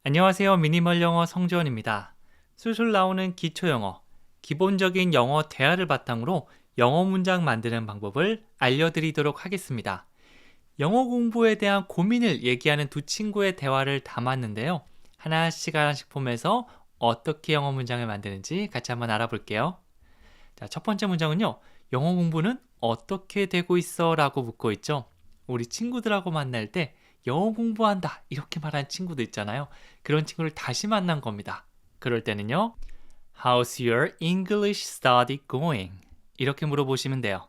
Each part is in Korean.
안녕하세요. 미니멀 영어 성지원입니다. 술술 나오는 기초 영어, 기본적인 영어 대화를 바탕으로 영어 문장 만드는 방법을 알려드리도록 하겠습니다. 영어 공부에 대한 고민을 얘기하는 두 친구의 대화를 담았는데요. 하나씩 보면서 어떻게 영어 문장을 만드는지 같이 한번 알아볼게요. 자, 첫 번째 문장은요. 영어 공부는 어떻게 되고 있어? 라고 묻고 있죠. 우리 친구들하고 만날 때 영어 공부한다 이렇게 말하는 친구도 있잖아요. 그런 친구를 다시 만난 겁니다. 그럴 때는요. How's your English study going? 이렇게 물어보시면 돼요.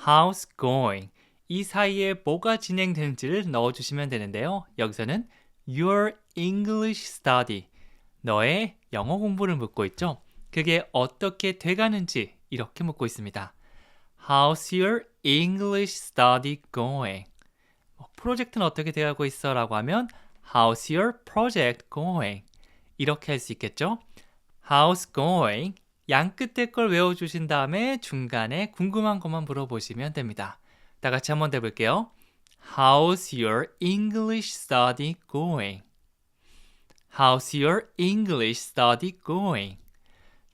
How's going? 이 사이에 뭐가 진행되는지를 넣어주시면 되는데요. 여기서는 your English study, 너의 영어 공부를 묻고 있죠. 그게 어떻게 돼가는지 이렇게 묻고 있습니다. How's your English study going? 프로젝트는 어떻게 돼가고 있어? 라고 하면 How's your project going? 이렇게 할 수 있겠죠? How's going? 양 끝에 걸 외워주신 다음에 중간에 궁금한 것만 물어보시면 됩니다. 다 같이 한번 해볼게요. How's your English study going? How's your English study going?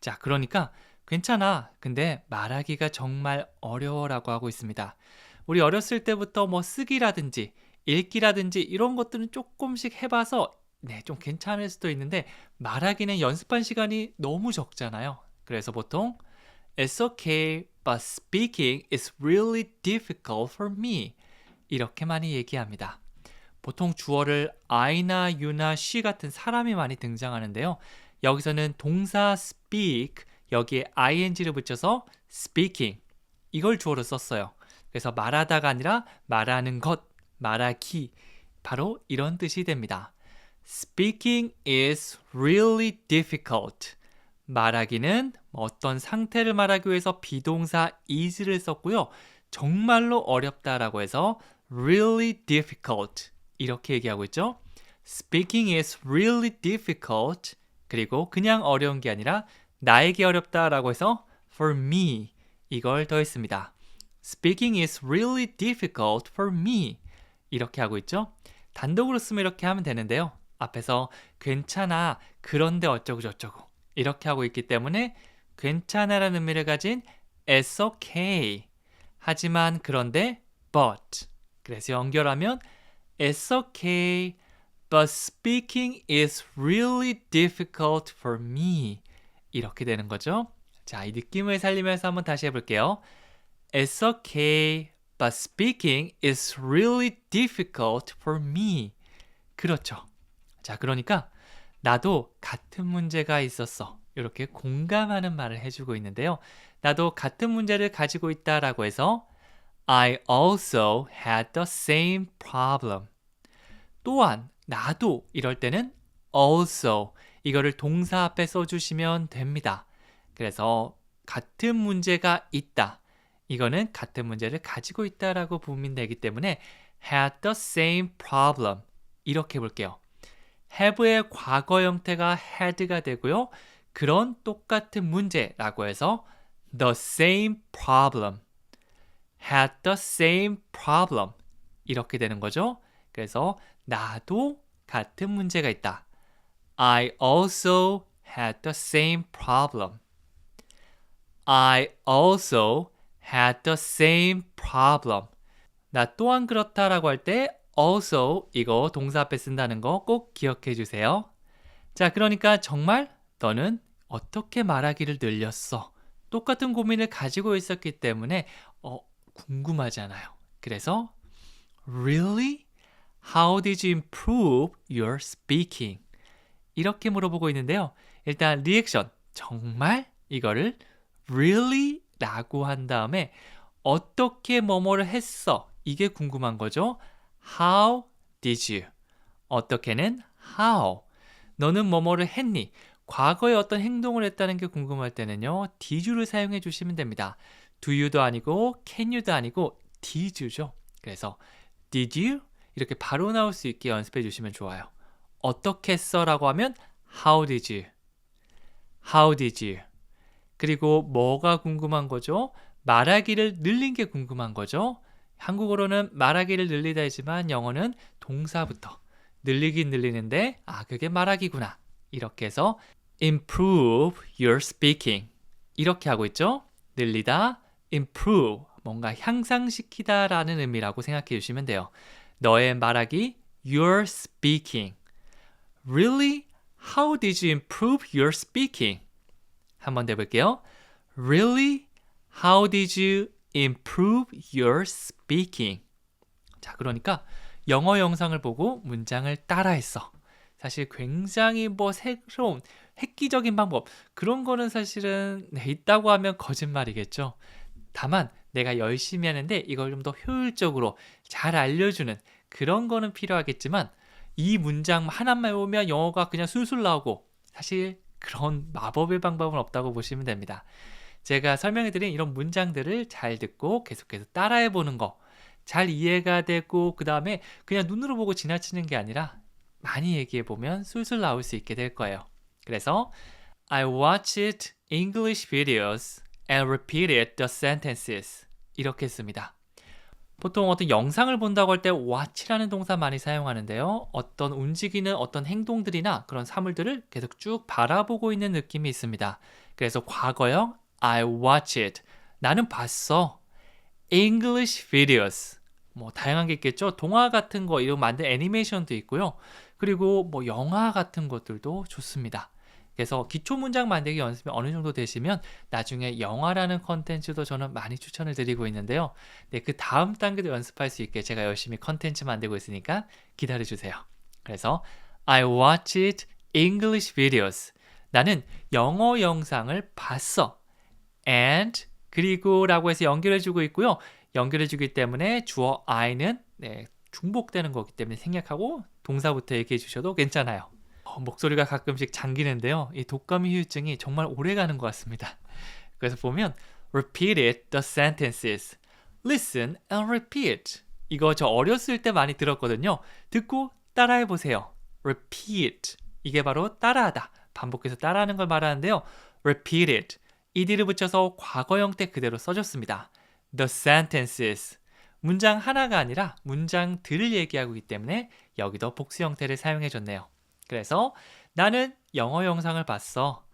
자, 그러니까 괜찮아. 근데 말하기가 정말 어려워라고 하고 있습니다. 우리 어렸을 때부터 뭐 쓰기라든지 읽기라든지 이런 것들은 조금씩 해봐서 좀 괜찮을 수도 있는데 말하기는 연습한 시간이 너무 적잖아요. 그래서 보통 It's okay, but speaking is really difficult for me. 이렇게 많이 얘기합니다. 보통 주어를 I나 You나 She 같은 사람이 많이 등장하는데요. 여기서는 동사 speak, 여기에 ing를 붙여서 speaking, 이걸 주어로 썼어요. 그래서 말하다가 아니라 말하는 것, 말하기, 바로 이런 뜻이 됩니다. Speaking is really difficult. 말하기는 어떤 상태를 말하기 위해서 비동사 is를 썼고요. 정말로 어렵다라고 해서 really difficult 이렇게 얘기하고 있죠. Speaking is really difficult. 그리고 그냥 어려운 게 아니라 나에게 어렵다라고 해서 for me 이걸 더했습니다. Speaking is really difficult for me. 이렇게 하고 있죠. 단독으로 쓰면 이렇게 하면 되는데요. 앞에서 괜찮아, 그런데 어쩌고 저쩌고 이렇게 하고 있기 때문에 괜찮아라는 의미를 가진 It's okay. 하지만 그런데 but. 그래서 연결하면 It's okay, but speaking is really difficult for me. 이렇게 되는 거죠. 자, 이 느낌을 살리면서 한번 다시 해볼게요. It's okay, but speaking is really difficult for me. 그렇죠. 자, 그러니까 나도 같은 문제가 있었어. 이렇게 공감하는 말을 해주고 있는데요. 나도 같은 문제를 가지고 있다라고 해서 I also had the same problem. 또한, 나도 이럴 때는 also 이거를 동사 앞에 써주시면 됩니다. 그래서 같은 문제가 있다. 이거는 같은 문제를 가지고 있다라고 보면 되기 때문에 had the same problem 이렇게 볼게요. have의 과거 형태가 had가 되고요. 그런 똑같은 문제라고 해서 the same problem, had the same problem 이렇게 되는 거죠. 그래서 나도 같은 문제가 있다. I also had the same problem. I also had the same problem. 나 또한 그렇다라고 할 때 also 이거 동사 앞에 쓴다는 거 꼭 기억해 주세요. 자, 그러니까 정말 너는 어떻게 말하기를 늘렸어? 똑같은 고민을 가지고 있었기 때문에 궁금하잖아요. 그래서 Really? How did you improve your speaking? 이렇게 물어보고 있는데요. 일단 리액션, 정말? 이거를 really? 라고 한 다음에 어떻게 뭐뭐를 했어? 이게 궁금한 거죠. How did you? 어떻게는 how? 너는 뭐뭐를 했니? 과거에 어떤 행동을 했다는 게 궁금할 때는요. did you를 사용해 주시면 됩니다. do you도 아니고 can you도 아니고 did you죠. 그래서 did you? 이렇게 바로 나올 수 있게 연습해 주시면 좋아요. 어떻게 했어? 라고 하면 how did you? How did you? 그리고 뭐가 궁금한 거죠? 말하기를 늘린 게 궁금한 거죠. 한국어로는 말하기를 늘리다 이지만 영어는 동사부터 늘리긴 늘리는데 그게 말하기구나. 이렇게 해서 improve your speaking 이렇게 하고 있죠. 늘리다, improve 뭔가 향상시키다 라는 의미라고 생각해 주시면 돼요. 너의 말하기, your speaking. Really? How did you improve your speaking? 한번 더 해볼게요. Really? How did you improve your speaking? 자, 그러니까 영어 영상을 보고 문장을 따라했어. 사실 굉장히 새로운 획기적인 방법 그런 거는 사실은 있다고 하면 거짓말이겠죠. 다만 내가 열심히 하는데 이걸 좀 더 효율적으로 잘 알려주는 그런 거는 필요하겠지만 이 문장 하나만 외우면 영어가 그냥 술술 나오고 사실 그런 마법의 방법은 없다고 보시면 됩니다. 제가 설명해드린 이런 문장들을 잘 듣고 계속해서 따라해보는 거 잘 이해가 되고 그 다음에 그냥 눈으로 보고 지나치는 게 아니라 많이 얘기해보면 술술 나올 수 있게 될 거예요. 그래서 I watched English videos and repeated the sentences 이렇게 했습니다. 보통 어떤 영상을 본다고 할 때 watch라는 동사 많이 사용하는데요. 어떤 움직이는 어떤 행동들이나 그런 사물들을 계속 쭉 바라보고 있는 느낌이 있습니다. 그래서 과거형 I watched 나는 봤어. English videos 다양한 게 있겠죠. 동화 같은 거 이런 만든 애니메이션도 있고요. 그리고 영화 같은 것들도 좋습니다. 그래서 기초 문장 만들기 연습이 어느 정도 되시면 나중에 영화라는 컨텐츠도 저는 많이 추천을 드리고 있는데요. 네, 그 다음 단계도 연습할 수 있게 제가 열심히 컨텐츠 만들고 있으니까 기다려주세요. 그래서 I watched English videos. 나는 영어 영상을 봤어. And 그리고 라고 해서 연결해주고 있고요. 연결해주기 때문에 주어 I는 중복되는 거기 때문에 생략하고 동사부터 얘기해 주셔도 괜찮아요. 목소리가 가끔씩 잠기는데요. 이 독감이 후유증이 정말 오래 가는 것 같습니다. 그래서 보면 repeated the sentences. Listen and repeat. 이거 저 어렸을 때 많이 들었거든요. 듣고 따라해 보세요. repeat. 이게 바로 따라하다. 반복해서 따라하는 걸 말하는데요. repeated. ed를 붙여서 과거 형태 그대로 써줬습니다. The sentences. 문장 하나가 아니라 문장들을 얘기하고 있기 때문에 여기도 복수 형태를 사용해줬네요. 그래서 나는 영어 영상을 봤어.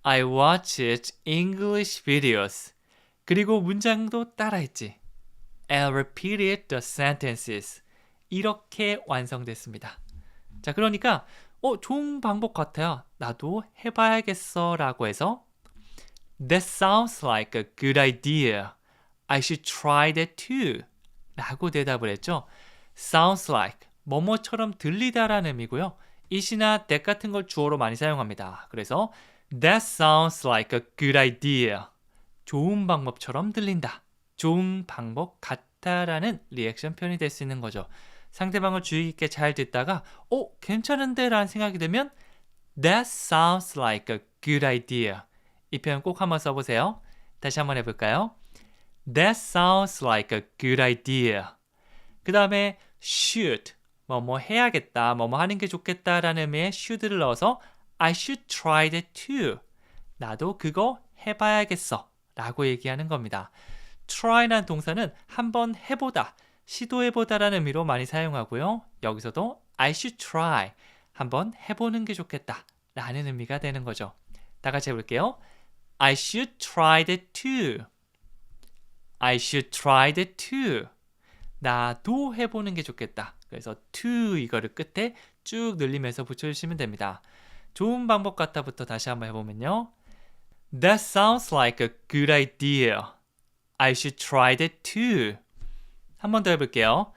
I watched English videos. 그리고 문장도 따라했지. And repeated the sentences. 이렇게 완성됐습니다. 자, 그러니까 좋은 방법 같아요. 나도 해봐야겠어 라고 해서 That sounds like a good idea. I should try that too. 라고 대답을 했죠. Sounds like 뭐뭐처럼 들리다라는 의미고요. it이나 that 같은 걸 주어로 많이 사용합니다. 그래서 That sounds like a good idea. 좋은 방법처럼 들린다. 좋은 방법 같다라는 리액션 표현이 될 수 있는 거죠. 상대방을 주의 깊게 잘 듣다가 괜찮은데 라는 생각이 들면 That sounds like a good idea. 이 표현 꼭 한번 써보세요. 다시 한번 해볼까요? That sounds like a good idea. 그 다음에 should, 뭐뭐 해야겠다, 뭐뭐 하는 게 좋겠다라는 의미의 should를 넣어서 I should try that too. 나도 그거 해봐야겠어 라고 얘기하는 겁니다. try라는 동사는 한번 해보다, 시도해보다라는 의미로 많이 사용하고요. 여기서도 I should try, 한번 해보는 게 좋겠다 라는 의미가 되는 거죠. 다 같이 해볼게요. I should try that too. I should try that too. 나도 해보는 게 좋겠다. 그래서 to 이거를 끝에 쭉 늘리면서 붙여주시면 됩니다. 좋은 방법 같다부터 다시 한번 해보면요. That sounds like a good idea. I should try that too. 한 번 더 해볼게요.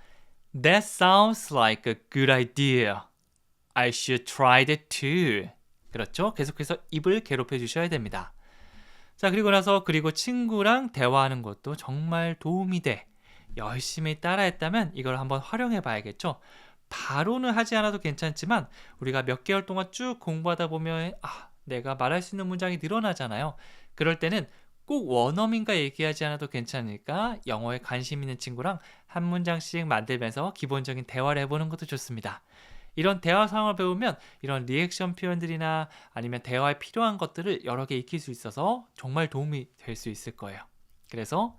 That sounds like a good idea. I should try that too. 그렇죠? 계속해서 입을 괴롭혀 주셔야 됩니다. 자, 그리고 나서 그리고 친구랑 대화하는 것도 정말 도움이 돼. 열심히 따라했다면 이걸 한번 활용해 봐야겠죠. 바로는 하지 않아도 괜찮지만 우리가 몇 개월 동안 쭉 공부하다 보면 내가 말할 수 있는 문장이 늘어나잖아요. 그럴 때는 꼭 원어민과 얘기하지 않아도 괜찮으니까 영어에 관심 있는 친구랑 한 문장씩 만들면서 기본적인 대화를 해보는 것도 좋습니다. 이런 대화 상황을 배우면 이런 리액션 표현들이나 아니면 대화에 필요한 것들을 여러 개 익힐 수 있어서 정말 도움이 될 수 있을 거예요. 그래서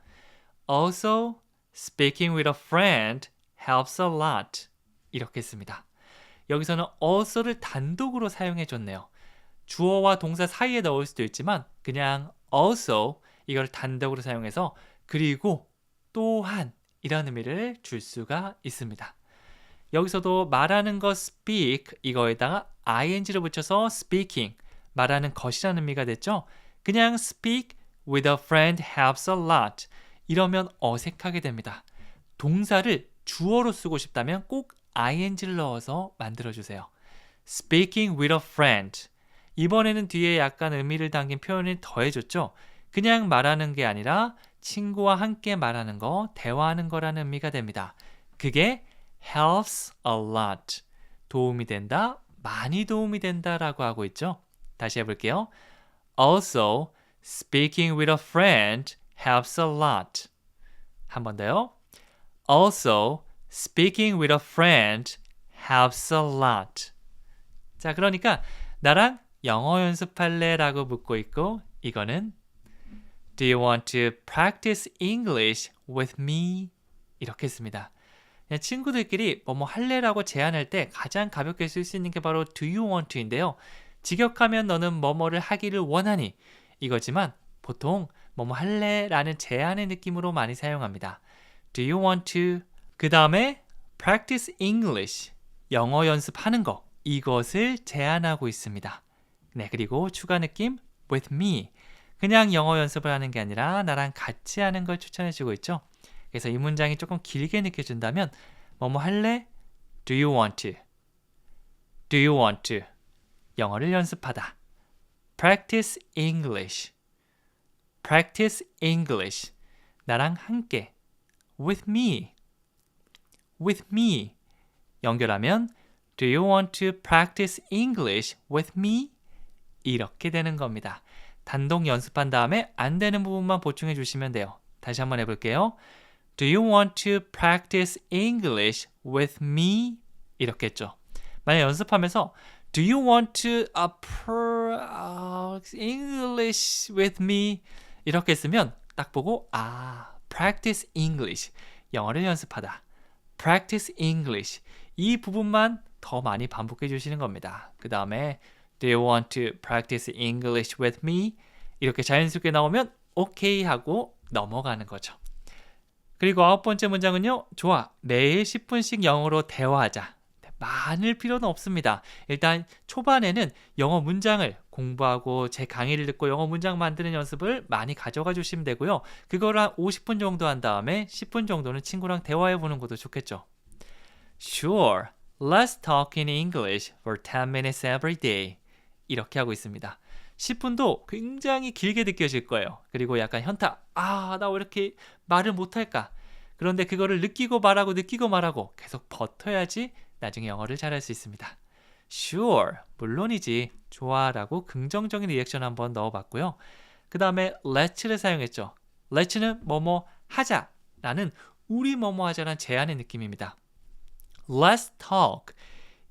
Also, speaking with a friend helps a lot. 이렇게 했습니다. 여기서는 also를 단독으로 사용해 줬네요. 주어와 동사 사이에 넣을 수도 있지만 그냥 also 이걸 단독으로 사용해서 그리고 또한 이런 의미를 줄 수가 있습니다. 여기서도 말하는 것 speak 이거에다가 ing를 붙여서 speaking 말하는 것이라는 의미가 됐죠. 그냥 speak with a friend helps a lot 이러면 어색하게 됩니다. 동사를 주어로 쓰고 싶다면 꼭 ing를 넣어서 만들어주세요. Speaking with a friend 이번에는 뒤에 약간 의미를 담긴 표현을 더해줬죠. 그냥 말하는 게 아니라 친구와 함께 말하는 거, 대화하는 거라는 의미가 됩니다. 그게 helps a lot 도움이 된다, 많이 도움이 된다라고 하고 있죠. 다시 해볼게요. Also, speaking with a friend helps a lot. 한 번 더요. Also, speaking with a friend helps a lot. 자, 그러니까 나랑 영어 연습할래? 라고 묻고 있고 이거는 Do you want to practice English with me? 이렇게 했습니다. 그냥 친구들끼리 뭐뭐 할래라고 제안할 때 가장 가볍게 쓸 수 있는 게 바로 Do you want to인데요. 직역하면 너는 뭐뭐를 하기를 원하니 이거지만 보통 뭐뭐 할래? 라는 제안의 느낌으로 많이 사용합니다. Do you want to? 그 다음에 practice English, 영어 연습하는 거 이것을 제안하고 있습니다. 네, 그리고 추가 느낌 with me, 그냥 영어 연습을 하는 게 아니라 나랑 같이 하는 걸 추천해주고 있죠. 그래서 이 문장이 조금 길게 느껴진다면 뭐뭐 할래? Do you want to? Do you want to? 영어를 연습하다. Practice English. Practice English. 나랑 함께. With me. With me. 연결하면 Do you want to practice English with me? 이렇게 되는 겁니다. 단독 연습한 다음에 안 되는 부분만 보충해 주시면 돼요. 다시 한번 해볼게요. Do you want to practice English with me? 이렇게 했죠. 만약 연습하면서 Do you want to English with me? 이렇게 했으면 딱 보고 practice English. 영어를 연습하다. Practice English. 이 부분만 더 많이 반복해 주시는 겁니다. 그 다음에 Do you want to practice English with me? 이렇게 자연스럽게 나오면 오케이 하고 넘어가는 거죠. 그리고 9번째 문장은요. 좋아, 매일 10분씩 영어로 대화하자. 많을 필요는 없습니다. 일단 초반에는 영어 문장을 공부하고 제 강의를 듣고 영어 문장 만드는 연습을 많이 가져가 주시면 되고요. 그걸 한 50분 정도 한 다음에 10분 정도는 친구랑 대화해 보는 것도 좋겠죠. Sure, let's talk in English for 10 minutes every day. 이렇게 하고 있습니다. 10분도 굉장히 길게 느껴질 거예요. 그리고 약간 현타, 나 왜 이렇게 말을 못할까? 그런데 그거를 느끼고 말하고 계속 버텨야지 나중에 영어를 잘할 수 있습니다. Sure, 물론이지, 좋아 라고 긍정적인 리액션 한번 넣어봤고요. 그 다음에 let's를 사용했죠. let's는 뭐뭐 하자 라는 우리 뭐뭐 하자라는 제안의 느낌입니다. Let's talk,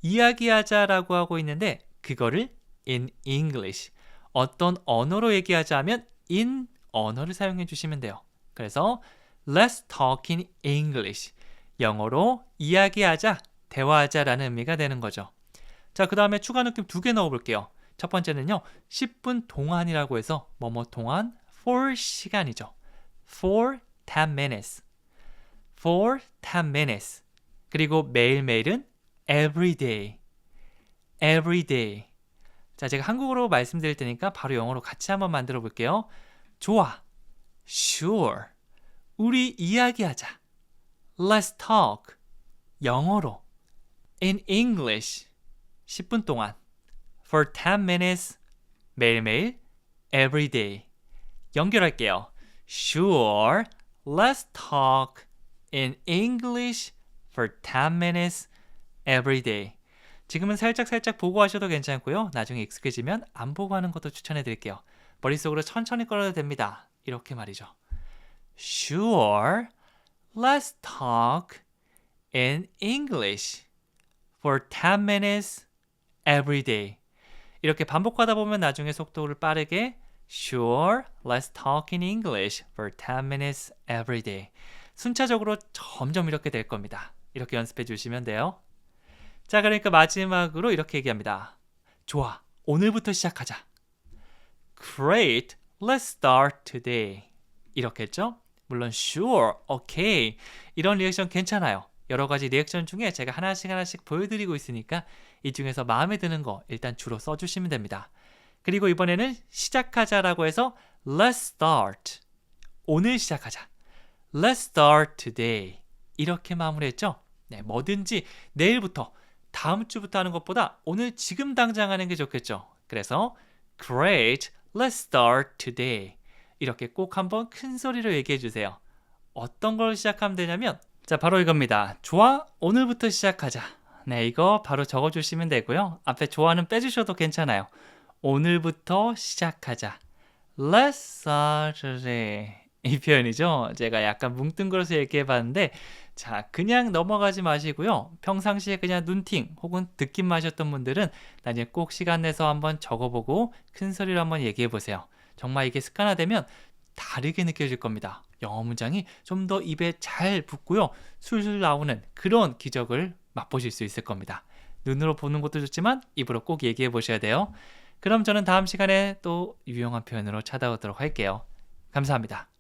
이야기하자 라고 하고 있는데 그거를 in English, 어떤 언어로 얘기하자 하면 in 언어를 사용해 주시면 돼요. 그래서 Let's talk in English, 영어로 이야기하자, 대화하자 라는 의미가 되는 거죠. 자, 그 다음에 추가 느낌 2개 넣어볼게요. 첫 번째는요, 10분 동안이라고 해서 뭐뭐 동안 for 시간이죠. For 10 minutes. For 10 minutes. 그리고 매일매일은 every day. Every day. 자, 제가 한국어로 말씀드릴 테니까 바로 영어로 같이 한번 만들어 볼게요. 좋아. Sure. 우리 이야기하자. Let's talk. 영어로. In English. 10분 동안. For 10 minutes. 매일매일. Every day. 연결할게요. Sure. Let's talk in English for 10 minutes every day. 지금은 살짝 보고 하셔도 괜찮고요. 나중에 익숙해지면 안 보고 하는 것도 추천해 드릴게요. 머릿속으로 천천히 끌어도 됩니다. 이렇게 말이죠. Sure, let's talk in English for 10 minutes every day. 이렇게 반복하다 보면 나중에 속도를 빠르게 Sure, let's talk in English for 10 minutes every day. 순차적으로 점점 이렇게 될 겁니다. 이렇게 연습해 주시면 돼요. 자, 그러니까 마지막으로 이렇게 얘기합니다. 좋아, 오늘부터 시작하자. Great, let's start today. 이렇게 했죠? 물론 sure, okay 이런 리액션 괜찮아요. 여러 가지 리액션 중에 제가 하나씩 보여드리고 있으니까 이 중에서 마음에 드는 거 일단 주로 써주시면 됩니다. 그리고 이번에는 시작하자라고 해서 let's start. 오늘 시작하자. Let's start today. 이렇게 마무리했죠? 네, 뭐든지 내일부터, 다음 주부터 하는 것보다 오늘 지금 당장 하는 게 좋겠죠? 그래서 Great, let's start today. 이렇게 꼭 한번 큰 소리로 얘기해 주세요. 어떤 걸 시작하면 되냐면 자, 바로 이겁니다. 좋아, 오늘부터 시작하자. 네, 이거 바로 적어주시면 되고요. 앞에 좋아는 빼주셔도 괜찮아요. 오늘부터 시작하자. Let's start today. 이 표현이죠. 제가 약간 뭉뚱그려서 얘기해봤는데 자, 그냥 넘어가지 마시고요. 평상시에 그냥 눈팅 혹은 듣기만 하셨던 분들은 나중에 꼭 시간 내서 한번 적어보고 큰 소리로 한번 얘기해보세요. 정말 이게 습관화되면 다르게 느껴질 겁니다. 영어 문장이 좀 더 입에 잘 붙고요. 술술 나오는 그런 기적을 맛보실 수 있을 겁니다. 눈으로 보는 것도 좋지만 입으로 꼭 얘기해 보셔야 돼요. 그럼 저는 다음 시간에 또 유용한 표현으로 찾아오도록 할게요. 감사합니다.